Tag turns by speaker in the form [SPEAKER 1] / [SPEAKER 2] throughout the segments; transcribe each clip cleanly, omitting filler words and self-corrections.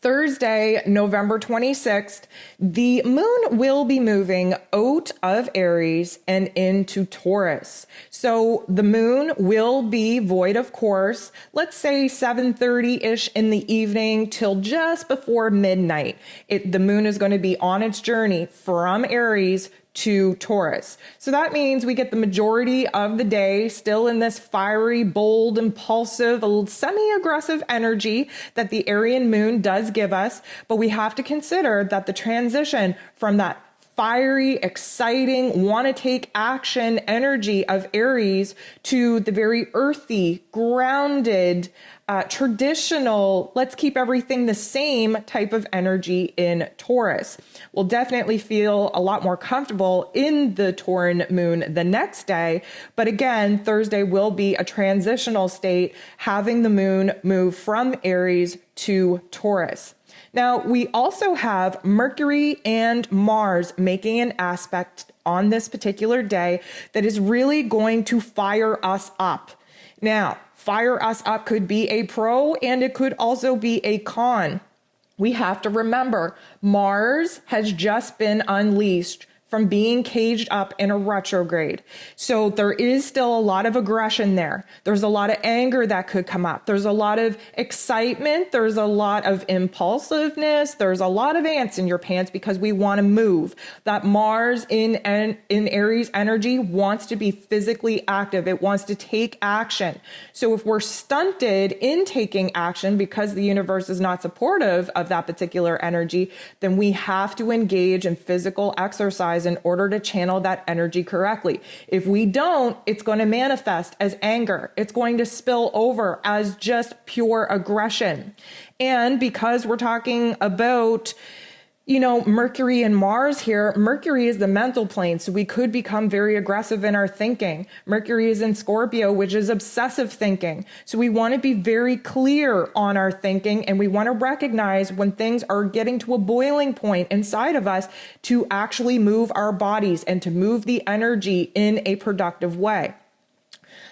[SPEAKER 1] Thursday, November 26th, the moon will be moving out of Aries and into Taurus. So the moon will be void of course, let's say 7:30-ish in the evening till just before midnight. The moon is going to be on its journey from Aries to Taurus. So that means we get the majority of the day still in this fiery, bold, impulsive, semi-aggressive energy that the Aryan moon does give us. But we have to consider that the transition from that fiery, exciting, want to take action energy of Aries to the very earthy, grounded, traditional, let's keep everything the same type of energy in Taurus. We'll definitely feel a lot more comfortable in the Tauran moon the next day. But again, Thursday will be a transitional state, having the moon move from Aries to Taurus. Now, we also have Mercury and Mars making an aspect on this particular day that is really going to fire us up. Now, fire us up could be a pro and it could also be a con. We have to remember Mars has just been unleashed from being caged up in a retrograde. So there is still a lot of aggression there. There's a lot of anger that could come up. There's a lot of excitement. There's a lot of impulsiveness. There's a lot of ants in your pants because we want to move. That Mars in Aries energy wants to be physically active. It wants to take action. So if we're stunted in taking action because the universe is not supportive of that particular energy, then we have to engage in physical exercise in order to channel that energy correctly. If we don't, it's going to manifest as anger. It's going to spill over as just pure aggression. And because we're talking about Mercury and Mars here, Mercury is the mental plane, so we could become very aggressive in our thinking. Mercury is in Scorpio, which is obsessive thinking. So we want to be very clear on our thinking, and we want to recognize when things are getting to a boiling point inside of us to actually move our bodies and to move the energy in a productive way.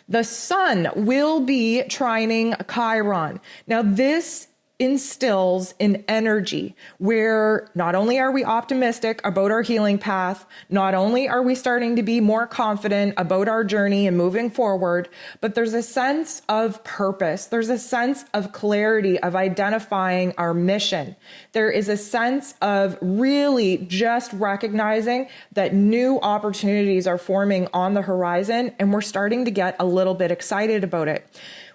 [SPEAKER 1] The sun will be trining Chiron. Now this instills an energy where not only are we optimistic about our healing path, not only are we starting to be more confident about our journey and moving forward, but there's a sense of purpose. There's a sense of clarity of identifying our mission. There is a sense of really just recognizing that new opportunities are forming on the horizon, and we're starting to get a little bit excited about it.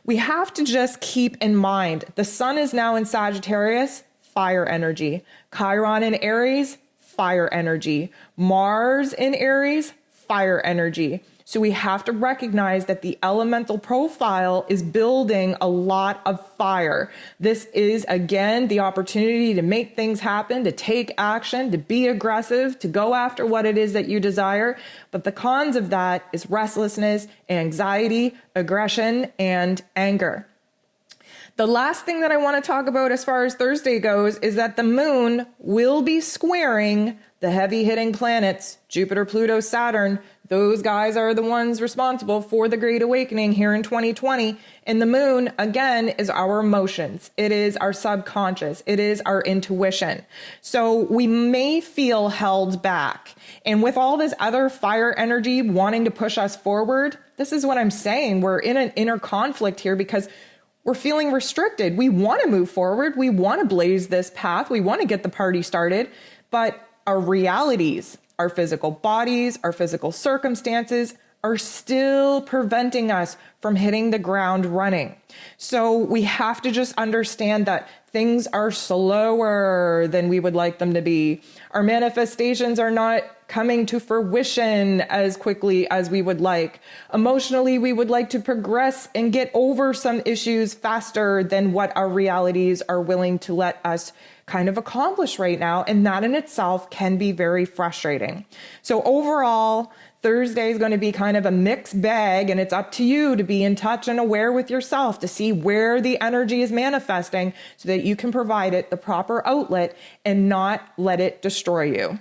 [SPEAKER 1] We have to just keep in mind, the sun is now in Sagittarius, fire energy. Chiron in Aries, fire energy. Mars in Aries, fire energy. So we have to recognize that the elemental profile is building a lot of fire. This is, again, the opportunity to make things happen, to take action, to be aggressive, to go after what it is that you desire. But the cons of that is restlessness, anxiety, aggression, and anger. The last thing that I want to talk about as far as Thursday goes is that the moon will be squaring the heavy hitting planets, Jupiter, Pluto, Saturn. Those guys are the ones responsible for the Great Awakening here in 2020. And the moon, again, is our emotions. It is our subconscious. It is our intuition. So we may feel held back. And with all this other fire energy wanting to push us forward, this is what I'm saying. We're in an inner conflict here because we're feeling restricted. We want to move forward. We want to blaze this path. We want to get the party started. But our realities, our physical bodies, our physical circumstances are still preventing us from hitting the ground running. So we have to just understand that things are slower than we would like them to be. Our manifestations are not coming to fruition as quickly as we would like. Emotionally, we would like to progress and get over some issues faster than what our realities are willing to let us kind of accomplish right now. And that in itself can be very frustrating. So overall, Thursday is going to be kind of a mixed bag, and it's up to you to be in touch and aware with yourself to see where the energy is manifesting so that you can provide it the proper outlet and not let it destroy you.